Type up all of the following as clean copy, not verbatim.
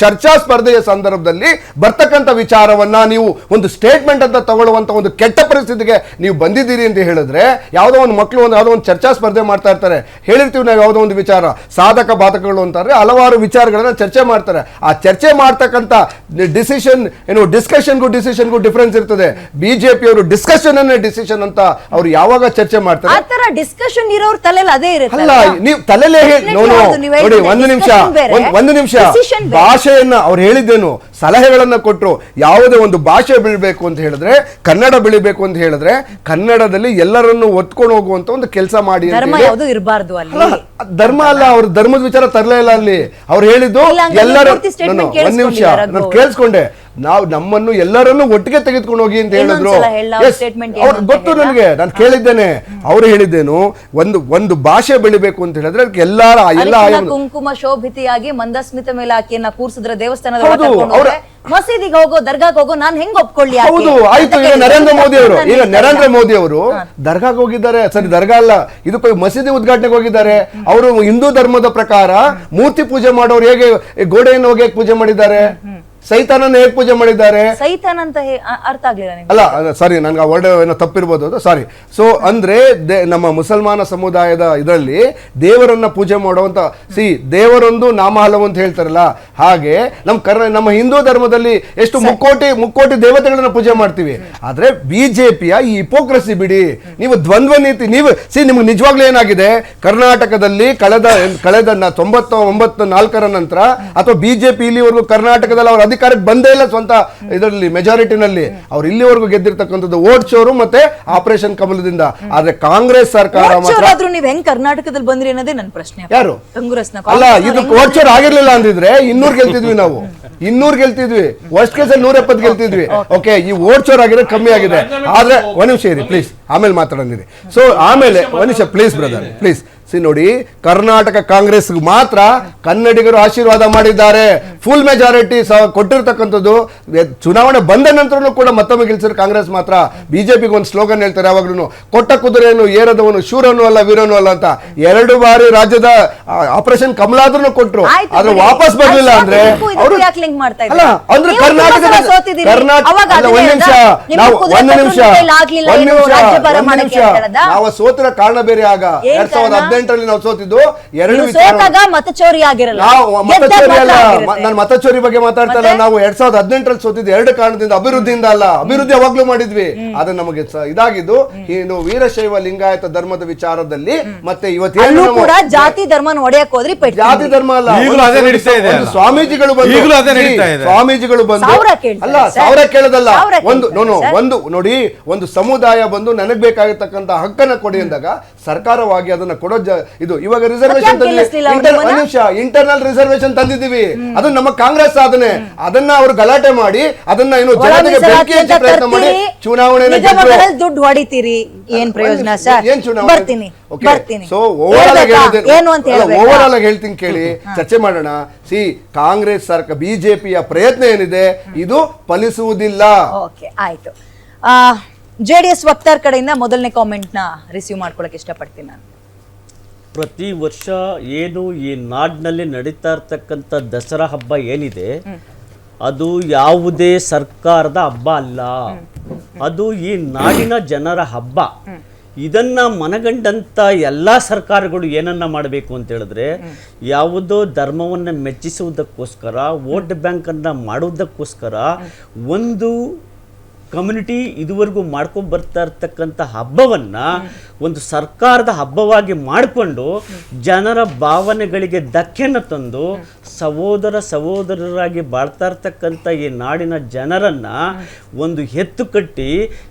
ಚರ್ಚಾ ಸ್ಪರ್ಧೆಯ ಸಂದರ್ಭದಲ್ಲಿ ಬರ್ತಕ್ಕಂಥ ವಿಚಾರವನ್ನ ನೀವು ಒಂದು ಸ್ಟೇಟ್ಮೆಂಟ್ ಅಂತ ತಗೊಳ್ಳುವಂತ ಒಂದು ಕೆಟ್ಟ ಪರಿಸ್ಥಿತಿಗೆ ನೀವು ಬಂದಿದ್ದೀರಿ ಅಂತ ಹೇಳಿದ್ರೆ, ಯಾವುದೋ ಒಂದು ಮಕ್ಕಳು ಯಾವುದೋ ಒಂದು ಚರ್ಚಾ ಸ್ಪರ್ಧೆ ಮಾಡ್ತಾ ಇರ್ತಾರೆ, ಹೇಳಿರ್ತೀವಿ ನಾವು ಯಾವುದೋ ಒಂದು ವಿಚಾರ, ಸಾಧಕ ಬಾಧಕಗಳು ಅಂತಾರೆ, ಹಲವಾರು ವಿಚಾರಗಳನ್ನ ಚರ್ಚೆ ಮಾಡ್ತಾರೆ. ಆ ಚರ್ಚೆ ಮಾಡ್ತಕ್ಕಂಥ ಡಿಸಿಷನ್ ಡಿಸಿಷನ್ಗೂ ಡಿಫರೆನ್ಸ್ ಇರ್ತದೆ. ಬಿಜೆಪಿ ಅವರು ಡಿಸ್ಕಷನ್ ಅನ್ನೇ ಡಿಸಿಷನ್ ಅಂತ ಅವ್ರು ಯಾವಾಗ ಚರ್ಚೆ ಮಾಡ್ತಾರೆ, ಆ ತರ ಡಿಸ್ಕಷನ್ ಇರೋರ್ ತಲೆಯಲ್ಲಿ ಅದೇ ಇರುತ್ತೆ. ಅಲ್ಲ, ನೀವು ತಲೆಲೇ ನೋಡಿ, ಒಂದು ನಿಮಿಷ ಭಾಷೆಯನ್ನ ಅವ್ರು ಹೇಳಿದ್ದೇನು, ಸಲಹೆಗಳನ್ನ ಕೊಟ್ಟರು. ಯಾವುದೇ ಒಂದು ಭಾಷೆ ಬೆಳಿಬೇಕು ಅಂತ ಹೇಳಿದ್ರೆ, ಕನ್ನಡ ಬೆಳಿಬೇಕು ಅಂತ ಹೇಳಿದ್ರೆ, ಕನ್ನಡದಲ್ಲಿ ಎಲ್ಲರನ್ನು ಒತ್ಕೊಂಡು ಹೋಗುವಂತ ಒಂದು ಕೆಲಸ ಮಾಡಿ. ಧರ್ಮ ಯಾವುದು ಇರಬಾರ್ದು ಅಲ್ಲಿ, ಧರ್ಮ ಅಲ್ಲ, ಅವ್ರ ಧರ್ಮದ ವಿಚಾರ ತರಲೇ ಇಲ್ಲ ಅಲ್ಲಿ. ಅವ್ರು ಹೇಳಿದ್ದು ಎಲ್ಲರೂ, ಒಂದ್ ನಿಮಿಷ ನಾನು ಕೇಳಿಸ್ಕೊಂಡೆ, ನಾವು ನಮ್ಮನ್ನು ಎಲ್ಲರನ್ನು ಒಟ್ಟಿಗೆ ತೆಗೆದುಕೊಂಡು ಹೋಗಿ ಅಂತ ಹೇಳಿದ್ರು. ಗೊತ್ತು ನನಗೆ, ನಾನು ಕೇಳಿದ್ದೇನೆ. ಅವ್ರು ಹೇಳಿದ್ದೇನು, ಒಂದು ಭಾಷೆ ಬೆಳಿಬೇಕು ಅಂತ ಹೇಳಿದ್ರೆ ಎಲ್ಲ ಕುಂಕುಮ ಶೋಭಿತಿಯಾಗಿ ಮಂದಸ್ಮಿತ ಮೇಲೆ ಆಕೆಯನ್ನ ಕೂರ್ಸಿದ್ರೆ ದೇವಸ್ಥಾನದ ಮಸೀದಿಗೆ ಹೋಗೋ, ದರ್ಗಾಗ್ ಹೋಗೋ, ನಾನು ಹೆಂಗ್ ಒಪ್ಕೊಳ್ಳಿ? ಹೌದು, ಆಯ್ತು. ಈಗ ನರೇಂದ್ರ ಮೋದಿ ಅವರು ದರ್ಗಾಗ್ ಹೋಗಿದ್ದಾರೆ, ಸರಿ ದರ್ಗಾ ಅಲ್ಲ, ಇದು ಮಸೀದಿ ಉದ್ಘಾಟನೆಗೆ ಹೋಗಿದ್ದಾರೆ. ಅವರು ಹಿಂದೂ ಧರ್ಮದ ಪ್ರಕಾರ ಮೂರ್ತಿ ಪೂಜೆ ಮಾಡೋರು ಹೇಗೆ ಗೋಡೆಯನ್ನು ಹೋಗಿ ಪೂಜೆ ಮಾಡಿದ್ದಾರೆ, ಸೈತಾನನ್ನ ಹೇಗೆ ಪೂಜೆ ಮಾಡಿದ್ದಾರೆ? ಸೈತಾನ್ ಅಂತ ಅರ್ಥ ಆಗ್ಲಿಲ್ಲ ಅಲ್ಲ, ಸಾರಿ, ನನ್ಗೆ ಆ ವರ್ಡ್ ಏನೋ ತಪ್ಪಿರ್ಬೋದು, ಅದು ಸಾರಿ. ಸೊ ಅಂದ್ರೆ ನಮ್ಮ ಮುಸಲ್ಮಾನ ಸಮುದಾಯದ ಇದರಲ್ಲಿ ದೇವರನ್ನ ಪೂಜೆ ಮಾಡುವಂತ, ದೇವರೊಂದು ನಾಮ ಹಲವು ಅಂತ ಹೇಳ್ತಾರಲ್ಲ, ಹಾಗೆ ನಮ್ಮ ಹಿಂದೂ ಧರ್ಮದಲ್ಲಿ ಎಷ್ಟು ಮುಕ್ಕೋಟಿ ದೇವತೆಗಳನ್ನ ಪೂಜೆ ಮಾಡ್ತೀವಿ. ಆದ್ರೆ ಬಿಜೆಪಿಯ ಈ ಹಿಪೋಕ್ರಸಿ ಬಿಡಿ, ನೀವು ದ್ವಂದ್ವ ನೀತಿ, ನಿಮ್ಗೆ ನಿಜವಾಗ್ಲೂ ಏನಾಗಿದೆ, ಕರ್ನಾಟಕದಲ್ಲಿ ಕಳೆದ 99 ನಂತರ ಅಥವಾ ಬಿಜೆಪಿ ಇಲ್ಲಿವರೆಗೂ ಕರ್ನಾಟಕದಲ್ಲಿ ಅವ್ರ ಅಧಿಕಾರಕ್ಕೆ ಬಂದೇ ಇಲ್ಲ. ಸ್ವಂತ ಇದರಲ್ಲಿ ಮೆಜಾರಿಟಿನಲ್ಲಿ ಅವ್ರು ಇಲ್ಲಿವರೆಗೂ ಗೆದ್ದಿರ್ತಕ್ಕಂಥದ್ದು ವೋಟ್ ಚೋರು ಮತ್ತೆ ಆಪರೇಷನ್ ಕಮಲದಿಂದ. ಆದ್ರೆ ಕಾಂಗ್ರೆಸ್ ಸರ್ಕಾರ ಮಾತ್ರ ನೀವ್ ಹೆಂಗ್ ಕರ್ನಾಟಕದಲ್ಲಿ ಬಂದ್ರಿ ಅನ್ನೋದೇ ನನ್ನ ಪ್ರಶ್ನೆ. ಯಾರು ಅಲ್ಲ, ಇದು ವೋಟ್ ಚೋರ್ ಆಗಿರ್ಲಿಲ್ಲ ಅಂದಿದ್ರೆ 200 ಗೆಲ್ತಿದ್ವಿ ನಾವು, 200 ಗೆಲ್ತಿದ್ವಿ, ವರ್ಸ್ಟ್ ಕೇಸಲ್ಲಿ 170 ಗೆಲ್ತಿದ್ವಿ. ಓಕೆ, ಈ ವೋಟ್ ಚೋರ್ ಆಗಿರೋದು ಕಮ್ಮಿ ಆಗಿದೆ. ಆದ್ರೆ ಒಂದ್ ನಿಮಿಷ ಇರಿ ಪ್ಲೀಸ್, ಆಮೇಲೆ ಮಾತಾಡೋದಿರಿ. ಸೊ ಆಮೇಲೆ ಒಂದ್ ನಿಮಿಷ ಪ್ಲೀಸ್ ಬ್ರದರ್, ಪ್ಲೀಸ್. ನೋಡಿ, ಕರ್ನಾಟಕ ಕಾಂಗ್ರೆಸ್ ಮಾತ್ರ ಕನ್ನಡಿಗರು ಆಶೀರ್ವಾದ ಮಾಡಿದ್ದಾರೆ. ಫುಲ್ ಮೆಜಾರಿಟಿ ಕೊಟ್ಟಿರ್ತಕ್ಕಂಥದ್ದು. ಚುನಾವಣೆ ಬಂದ ನಂತರ ಕೂಡ ಮತ್ತೊಮ್ಮೆ ಗೆಲ್ಸಿರೋ ಕಾಂಗ್ರೆಸ್ ಮಾತ್ರ. ಬಿಜೆಪಿಗೆ ಒಂದು ಸ್ಲೋಗನ್ ಹೇಳ್ತಾರೆ ಯಾವಾಗ್ಲೂ, ಕೊಟ್ಟ ಕುದುರೆಯನ್ನು ಏರದವನು ಶೂರನು ಅಲ್ಲ ವೀರನು ಅಲ್ಲ ಅಂತ. 2 ಬಾರಿ ರಾಜ್ಯದ ಆಪರೇಷನ್ ಕಮಲಾದ್ರೂ ಕೊಟ್ರು, ಆದ್ರೆ ವಾಪಸ್ ಬರ್ಲಿಲ್ಲ ಅಂದ್ರೆ ಅವರು ಅಲ್ಲ ಅಂದ್ರೆ ನಾವು ಸೋತಿರೋ ಕಾರಣ ಬೇರೆ. ಆಗ 2018 ನಾವು ಸೋತಿದ್ದು 2 ಮತಚೋರಿ ಆಗಿರಲ್ಲ. ನಾನು ಮತಚೋರಿ ಬಗ್ಗೆ ಮಾತಾಡ್ತಾ ಇಲ್ಲ. ನಾವು 2018 ಸೋತಿದ್ದು 2 ಕಾರಣದಿಂದ, ಅಭಿವೃದ್ಧಿಯಿಂದ ಅಲ್ಲ. ಅಭಿವೃದ್ಧಿ ಯಾವಾಗ್ಲೂ ಮಾಡಿದ್ವಿ. ಆದ್ರೆ ನಮಗೆ ಇದಾಗಿದ್ದು ಇನ್ನು ವೀರಶೈವ ಲಿಂಗಾಯತ ಧರ್ಮದ ವಿಚಾರದಲ್ಲಿ. ಮತ್ತೆ ಇವತ್ತೇನು ಕೂಡ ಜಾತಿ ಧರ್ಮ ಹೊಡೆಯಕ್ ಹೋದ್ರಿ, ಜಾತಿ ಧರ್ಮ ಅಲ್ಲ, ಸ್ವಾಮೀಜಿಗಳು ಬಂದು ಅಲ್ಲ, ಸಾವಿರ ಕೇಳದಲ್ಲ, ಒಂದು ನೋಡಿ, ಒಂದು ಸಮುದಾಯ ಬಂದು ನನಗ್ ಬೇಕಾಗಿರ್ತಕ್ಕಂಥ ಹಕ್ಕನ್ನ ಕೊಡಿ ಅಂದಾಗ ಸರ್ಕಾರವಾಗಿ ಅದನ್ನ ಕೊಡೋ ಇದು. ಇವಾಗ ರಿಸರ್ವೇಶನ್ ಇಂಟರ್ನಲ್ ರಿಸರ್ವೇಶನ್ ತಂದಿದ್ದೀವಿ, ಅದು ನಮ್ಮ ಕಾಂಗ್ರೆಸ್ ಸಾಧನೆ. ಅದನ್ನ ಅವರು ಗಲಾಟೆ ಮಾಡಿ ಅದನ್ನ ಏನು ಜನತೆಗೆ ಬೆಂಕಿ ಹಚ್ಚಿ ಪ್ರಯತ್ನ ಮಾಡಿ ಚುನಾವಣೆ ದುಡ್ಡು ಹೊಡಿತೀರಿ, ಏನ್ ಪ್ರಯೋಜನ ಸರ್? ಏನ್ ಚುನಾವಣೆ? ಸೊ ಓವರ್ ಆಲ್ ಆಗಿ ಹೇಳ್ತೀನಿ ಕೇಳಿ, ಚರ್ಚೆ ಮಾಡೋಣ. ಕಾಂಗ್ರೆಸ್ ಸರ್ಕಾರ ಬಿಜೆಪಿಯ ಪ್ರಯತ್ನ ಏನಿದೆ ಇದು ಫಲಿಸುವುದಿಲ್ಲ. ಓಕೆ, ಆಯ್ತು. ಜೆಡಿಎಸ್ ವಕ್ತಾರ್ ಕಡೆಯಿಂದ ಮೊದಲನೇ ಕಾಮೆಂಟ್ ನ ರಿಸೀವ್ ಮಾಡ್ಕೊಳಕ್ಕೆ ಇಷ್ಟಪಡ್ತೀನಿ ನಾನು. ಪ್ರತಿ ವರ್ಷ ಏನು ಈ ನಾಡಿನಲ್ಲಿ ನಡೀತಾ ಇರ್ತಕ್ಕಂಥ ದಸರಾ ಹಬ್ಬ ಏನಿದೆ, ಅದು ಯಾವುದೇ ಸರ್ಕಾರದ ಹಬ್ಬ ಅಲ್ಲ, ಅದು ಈ ನಾಡಿನ ಜನರ ಹಬ್ಬ. ಇದನ್ನ ಮನಗಂಡಂತ ಎಲ್ಲ ಸರ್ಕಾರಗಳು ಏನನ್ನ ಮಾಡಬೇಕು ಅಂತ ಹೇಳಿದ್ರೆ, ಯಾವುದೋ ಧರ್ಮವನ್ನು ಮೆಚ್ಚಿಸುವುದಕ್ಕೋಸ್ಕರ, ವೋಟ್ ಬ್ಯಾಂಕ್ ಅನ್ನ ಮಾಡುವುದಕ್ಕೋಸ್ಕರ ಒಂದು ಕಮ್ಯುನಿಟಿ ಇದುವರೆಗೂ ಮಾಡ್ಕೊಂಡು ಬರ್ತಾ ಇರ್ತಕ್ಕಂಥ ಹಬ್ಬವನ್ನ ಒಂದು ಸರ್ಕಾರದ ಹಬ್ಬವಾಗಿ ಮಾಡಿಕೊಂಡು ಜನರ ಭಾವನೆಗಳಿಗೆ ಧಕ್ಕೆಯನ್ನು ತಂದು ಸಹೋದರರಾಗಿ ಬಾಳ್ತಾ ಇರ್ತಕ್ಕಂಥ ಈ ನಾಡಿನ ಜನರನ್ನ ಒಂದು ಎತ್ತು ಕಟ್ಟಿ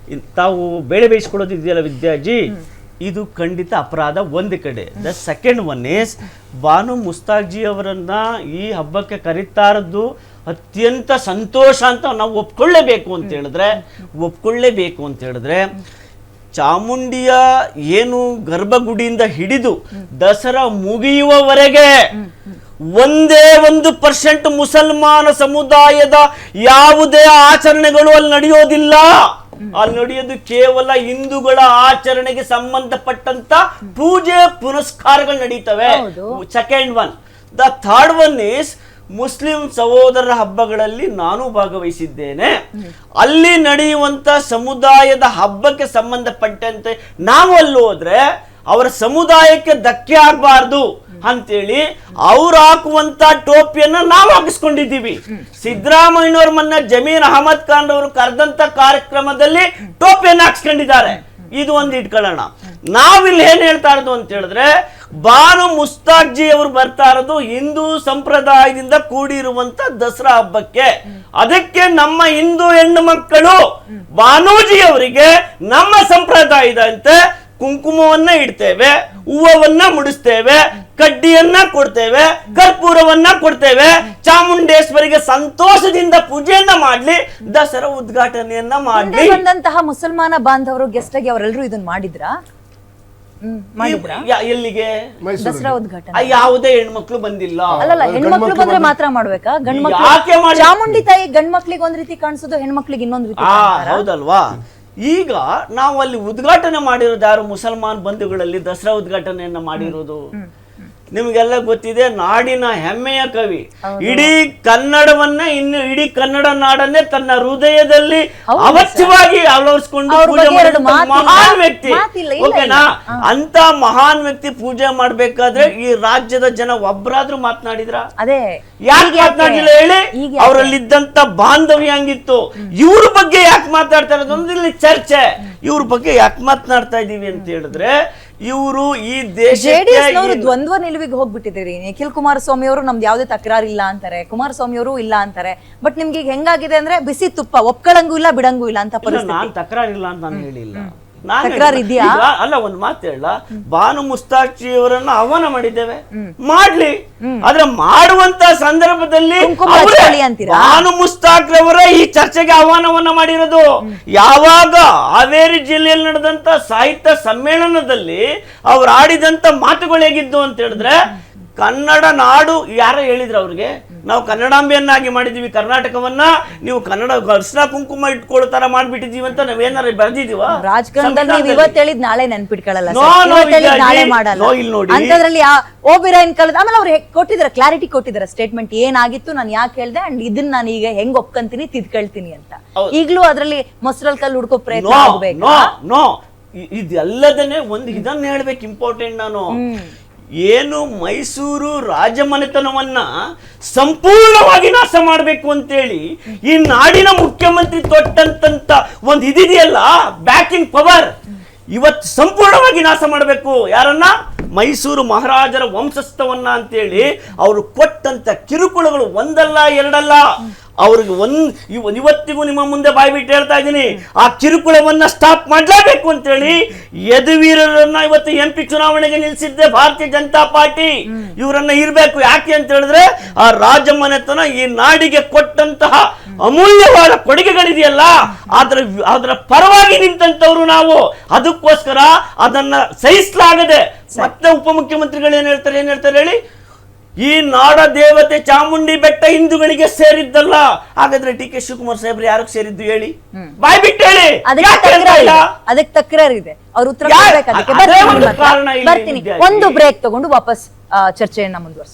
ತಾವು ಬೇಳೆ ಬೇಯಿಸ್ಕೊಳ್ಳೋದಿದೆಯಲ್ಲ ವಿದ್ಯಾಜಿ, ಇದು ಖಂಡಿತ ಅಪರಾಧ ಒಂದು ಕಡೆ. The second one is, Banu ಮುಸ್ತಾಕ್ಜಿ ಅವರನ್ನ ಈ ಹಬ್ಬಕ್ಕೆ ಕರೀತಾ ಇರೋದು ಅತ್ಯಂತ ಸಂತೋಷ ಅಂತ ನಾವು ಒಪ್ಕೊಳ್ಳೇಬೇಕು ಅಂತ ಹೇಳಿದ್ರೆ ಚಾಮುಂಡಿಯ ಏನು ಗರ್ಭಗುಡಿಯಿಂದ ಹಿಡಿದು ದಸರಾ ಮುಗಿಯುವವರೆಗೆ 1% ಮುಸಲ್ಮಾನ ಸಮುದಾಯದ ಯಾವುದೇ ಆಚರಣೆಗಳು ಅಲ್ಲಿ ನಡೆಯೋದಿಲ್ಲ. ಅಲ್ಲಿ ನಡೆಯೋದು ಕೇವಲ ಹಿಂದೂಗಳ ಆಚರಣೆಗೆ ಸಂಬಂಧಪಟ್ಟಂತ ಪೂಜೆ ಪುನಸ್ಕಾರಗಳು ನಡೀತವೆ. Second one. The third one is, Muslim ಸಹೋದರರ ಹಬ್ಬಗಳಲ್ಲಿ ನಾನು ಭಾಗವಹಿಸಿದ್ದೇನೆ. ಅಲ್ಲಿ ನಡೆಯುವಂತ ಸಮುದಾಯದ ಹಬ್ಬಕ್ಕೆ ಸಂಬಂಧಪಟ್ಟಂತೆ ನಾವು ಅಲ್ಲಿ ಹೋದ್ರೆ ಅವರ ಸಮುದಾಯಕ್ಕೆ ಧಕ್ಕೆ ಆಗ್ಬಾರ್ದು ಅಂತೇಳಿ ಅವ್ರು ಹಾಕುವಂತ ಟೋಪಿಯನ್ನ ನಾವು ಹಾಕಿಸ್ಕೊಂಡಿದ್ದೀವಿ. ಸಿದ್ದರಾಮಯ್ಯನವ್ರ ಮೊನ್ನೆ ಜಮೀರ್ ಅಹಮದ್ ಖಾನ್ ಅವರು ಕರೆದಂತ ಕಾರ್ಯಕ್ರಮದಲ್ಲಿ ಟೋಪಿಯನ್ನ ಹಾಕ್ಸ್ಕೊಂಡಿದ್ದಾರೆ. ಇದು ಒಂದು ಇಟ್ಕೊಳ್ಳೋಣ. ನಾವಿಲ್ಲಿ ಏನ್ ಹೇಳ್ತಾ ಇರೋದು ಅಂತ ಹೇಳಿದ್ರೆ, ಬಾನು ಮುಸ್ತಾಕ್ಜಿ ಅವರು ಬರ್ತಾ ಇರೋದು ಹಿಂದೂ ಸಂಪ್ರದಾಯದಿಂದ ಕೂಡಿರುವಂತ ದಸರಾ ಹಬ್ಬಕ್ಕೆ. ಅದಕ್ಕೆ ನಮ್ಮ ಹಿಂದೂ ಹೆಣ್ಣು ಮಕ್ಕಳು ಬಾನೂಜಿ ಅವರಿಗೆ ನಮ್ಮ ಸಂಪ್ರದಾಯದಂತೆ ಕುಂಕುಮವನ್ನ ಇಡ್ತೇವೆ, ಹೂವನ್ನ ಮುಡಿಸ್ತೇವೆ, ಕಡ್ಡಿಯನ್ನ ಕೊಡ್ತೇವೆ, ಕರ್ಪೂರವನ್ನ ಕೊಡ್ತೇವೆ, ಚಾಮುಂಡೇಶ್ವರಿಗೆ ಸಂತೋಷದಿಂದ ಪೂಜೆಯನ್ನ ಮಾಡ್ಲಿ, ದಸರಾ ಉದ್ಘಾಟನೆಯನ್ನ ಮಾಡ್ಲಿ. ಬಂದಂತಹ ಮುಸಲ್ಮಾನ ಬಾಂಧವರು ಗೆಸ್ಟ್ ಆಗಿ ಅವರೆಲ್ಲರೂ ಇದನ್ನ ಮಾಡಿದ್ರಾ? ಎಲ್ಲಿಗೆ? ದಸರಾ ಉದ್ಘಾಟನೆ ಯಾವುದೇ ಹೆಣ್ಮಕ್ಳು ಬಂದಿಲ್ಲ. ಅಲ್ಲಲ್ಲ, ಹೆಣ್ಮಕ್ಳು ಬಂದ್ರೆ ಮಾತ್ರ ಮಾಡ್ಬೇಕಾ? ಯಾಕೆ ಮಾಡಿ? ಚಾಮುಂಡಿ ತಾಯಿ ಗಂಡ್ ಮಕ್ಳಿಗೆ ಒಂದ್ ರೀತಿ ಕಾಣಿಸೋದು, ಹೆಣ್ಮಕ್ಳಿಗೆ ಇನ್ನೊಂದ್ ರೀತಿ. ಹೌದಲ್ವಾ? ಈಗ ನಾವು ಅಲ್ಲಿ ಉದ್ಘಾಟನೆ ಮಾಡಿರೋದು ಯಾರು? ಮುಸಲ್ಮಾನ್ ಬಂಧುಗಳಲ್ಲಿ ದಸರಾ ಉದ್ಘಾಟನೆಯನ್ನ ಮಾಡಿರೋದು ನಿಮಗೆಲ್ಲ ಗೊತ್ತಿದೆ. ನಾಡಿನ ಹೆಮ್ಮೆಯ ಕವಿ, ಇಡೀ ಕನ್ನಡವನ್ನ, ಇನ್ನು ಇಡೀ ಕನ್ನಡ ನಾಡನ್ನೇ ತನ್ನ ಹೃದಯದಲ್ಲಿ ಅವಶ್ಯವಾಗಿ ಅಳವಡಿಸಿಕೊಂಡು ಪೂಜೆ ಮಾಡಿದ ಮಹಾನ್ ವ್ಯಕ್ತಿ. ಓಕೆನಾ? ಅಂತ ಮಹಾನ್ ವ್ಯಕ್ತಿ ಪೂಜೆ ಮಾಡ್ಬೇಕಾದ್ರೆ ಈ ರಾಜ್ಯದ ಜನ ಒಬ್ಬರಾದ್ರೂ ಮಾತನಾಡಿದ್ರ? ಅದೇ ಯಾಕೆ ಮಾತನಾಡಿಲ್ಲ ಹೇಳಿ? ಅವರಲ್ಲಿದ್ದಂತ ಬಾಂಧವ್ಯ ಹಂಗಿತ್ತು. ಇವ್ರ ಬಗ್ಗೆ ಯಾಕೆ ಮಾತಾಡ್ತಾ ಇರೋದು ಅಂದ್ರೆ ಇಲ್ಲಿ ಚರ್ಚೆ. ಇವ್ರ ಬಗ್ಗೆ ಯಾಕೆ ಮಾತನಾಡ್ತಾ ಇದೀವಿ ಅಂತ ಹೇಳಿದ್ರೆ, ಇವರು ಈ ಜೆಡಿಎಸ್ ದ್ವಂದ್ವ ನಿಲುವಿಗೆ ಹೋಗ್ಬಿಟ್ಟಿದ್ದೀರಿ. ನಿಖಿಲ್ ಕುಮಾರಸ್ವಾಮಿ ಅವರು ನಮ್ದು ಯಾವುದೇ ತಕರಾರಿಲ್ಲ ಅಂತಾರೆ, ಕುಮಾರಸ್ವಾಮಿ ಅವರು ಇಲ್ಲ ಅಂತಾರೆ. ಬಟ್ ನಿಮ್ಗೆ ಈಗ ಹೆಂಗಾಗಿದೆ ಅಂದ್ರೆ ಬಿಸಿ ತುಪ್ಪ, ಒಪ್ಕೊಳಂಗೂ ಇಲ್ಲ ಬಿಡಂಗೂ ಇಲ್ಲ ಅಂತ ಪರಿಸ್ಥಿತಿ. ನಾನ್ ತಕರಾರಿಲ್ಲ ಅಂತ ನಾನು ಹೇಳಿಲ್ಲ. ಅಲ್ಲ, ಒಂದ್ ಮಾತು ಹೇಳ, ಬಾನು ಮುಸ್ತಾಕ್ಜಿ ಅವರನ್ನ ಆಹ್ವಾನ ಮಾಡಿದ್ದೇವೆ, ಮಾಡ್ಲಿ. ಆದ್ರೆ ಮಾಡುವಂತ ಸಂದರ್ಭದಲ್ಲಿ ಬಾನು ಮುಸ್ತಾಕ್ ರವರ ಈ ಚರ್ಚೆಗೆ ಆಹ್ವಾನವನ್ನ ಮಾಡಿರೋದು. ಯಾವಾಗ ಹಾವೇರಿ ಜಿಲ್ಲೆಯಲ್ಲಿ ನಡೆದಂತ ಸಾಹಿತ್ಯ ಸಮ್ಮೇಳನದಲ್ಲಿ ಅವ್ರು ಆಡಿದಂತ ಮಾತುಗಳು ಹೇಗಿದ್ದು ಅಂತ ಹೇಳಿದ್ರೆ, ಕನ್ನಡ ನಾಡು ಯಾರ ಹೇಳಿದ್ರು ಅವ್ರಿಗೆ, ನಾವು ಕನ್ನಡಾಂಬೆಯನ್ನಾಗಿ ಮಾಡಿದೀವಿ ಕರ್ನಾಟಕವನ್ನ, ನೀವು ಕನ್ನಡ ಅರ್ಶಿನ ಕುಂಕುಮ ಇಟ್ಕೊಳ್ತಾರ ಮಾಡ್ಬಿಟ್ಟಿದೀವಿ ಅಂತ ನಾವೇನಾರ ಬರ್ದಿದೀವ? ರಾಜಕಾರಣದಲ್ಲಿ ನೀವು ಇವತ್ತು ಹೇಳಿದ್ ನಾಳೆ ನೆನ್ಪಿಟ್ಕೊಳ್ಳಲ್ಲ, ನಾಳೆ ಮಾಡಲ್ಲ. ಅಂತದ್ರಲ್ಲಿ ಓಬಿರಾಯನ್ ಕಾಲದ ಆಮೇಲೆ ಅವ್ರು ಕೊಟ್ಟಿದ್ದಾರೆ, ಕ್ಲಾರಿಟಿ ಕೊಟ್ಟಿದ್ದಾರೆ, ಸ್ಟೇಟ್ಮೆಂಟ್ ಏನಾಗಿತ್ತು, ನಾನು ಯಾಕೆ ಹೇಳ್ದೆ, ಅಂಡ್ ಇದನ್ನ ನಾನು ಈಗ ಹೆಂಗ್ ಒಪ್ಕೊಂತೀನಿ, ತಿದ್ಕೊಳ್ತೀನಿ ಅಂತ. ಈಗ್ಲೂ ಅದ್ರಲ್ಲಿ ಮೊಸರಲ್ಲಿ ಕಲ್ಲು ಹುಡ್ಕೋ ಪ್ರಯತ್ನ ಆಗ್ಬೇಕು. ಇದೆಲ್ಲದನ್ನೇ ಒಂದು ಇದನ್ನ ಹೇಳ್ಬೇಕು ಇಂಪಾರ್ಟೆಂಟ್. ನಾನು ಏನು ಮೈಸೂರು ರಾಜಮನೆತನವನ್ನ ಸಂಪೂರ್ಣವಾಗಿ ನಾಶ ಮಾಡಬೇಕು ಅಂತೇಳಿ ಈ ನಾಡಿನ ಮುಖ್ಯಮಂತ್ರಿ ತೊಟ್ಟಂತ ಒಂದು ಇದಿದೆಯಲ್ಲ, ಬ್ಯಾಕಿಂಗ್ ಪವರ್, ಇವತ್ತು ಸಂಪೂರ್ಣವಾಗಿ ನಾಶ ಮಾಡಬೇಕು. ಯಾರನ್ನ? ಮೈಸೂರು ಮಹಾರಾಜರ ವಂಶಸ್ಥವನ್ನ ಅಂತೇಳಿ ಅವರು ಕೊಟ್ಟಂತ ಕಿರುಕುಳಗಳು ಒಂದಲ್ಲ ಎರಡಲ್ಲ. ಅವ್ರಿಗೆ ಇವತ್ತಿಗೂ ನಿಮ್ಮ ಮುಂದೆ ಬಾಯ್ಬಿಟ್ಟು ಹೇಳ್ತಾ ಇದ್ದೀನಿ, ಆ ಕಿರುಕುಳವನ್ನ ಸ್ಟಾಪ್ ಮಾಡಲೇಬೇಕು ಅಂತೇಳಿ ಯದುವೀರರನ್ನ ಇವತ್ತು MP ಚುನಾವಣೆಗೆ ನಿಲ್ಲಿಸಿದ್ದೆ ಭಾರತೀಯ ಜನತಾ ಪಾರ್ಟಿ. ಇವರನ್ನ ಇರ್ಬೇಕು. ಯಾಕೆ ಅಂತ ಹೇಳಿದ್ರೆ, ಆ ರಾಜಮನೆತನ ಈ ನಾಡಿಗೆ ಕೊಟ್ಟಂತಹ ಅಮೂಲ್ಯವಾದ ಕೊಡುಗೆಗಳಿದೆಯಲ್ಲ, ಅದರ ಪರವಾಗಿ ನಿಂತಂತವ್ರು ನಾವು. ಅದಕ್ಕೋಸ್ಕರ ಅದನ್ನ ಸಹಿಸಲಾಗದೆ ಮತ್ತೆ ಉಪಮುಖ್ಯಮಂತ್ರಿಗಳು ಏನ್ ಹೇಳ್ತಾರೆ ಹೇಳಿ, ಈ ನಾಡ ದೇವತೆ ಚಾಮುಂಡಿ ಬೆಟ್ಟ ಹಿಂದೂಗಳಿಗೆ ಸೇರಿದ್ದಲ್ಲ. ಹಾಗಾದ್ರೆ DK ಶಿವಕುಮಾರ್ ಸಾಹೇಬ್ರು ಯಾರಿಗೆ ಸೇರಿದ್ದು ಹೇಳಿ? ಬಾಯ್ ಬಿಟ್ಟು ಹೇಳಿ. ಅದಕ್ಕೆ ತಕರಾರಿದೆ, ಅವ್ರು ಉತ್ತರ ಬರ್ತೀನಿ. ಒಂದು ಬ್ರೇಕ್ ತಗೊಂಡು ವಾಪಸ್ ಚರ್ಚೆಯನ್ನ ಮುಂದುವರಿಸಿ.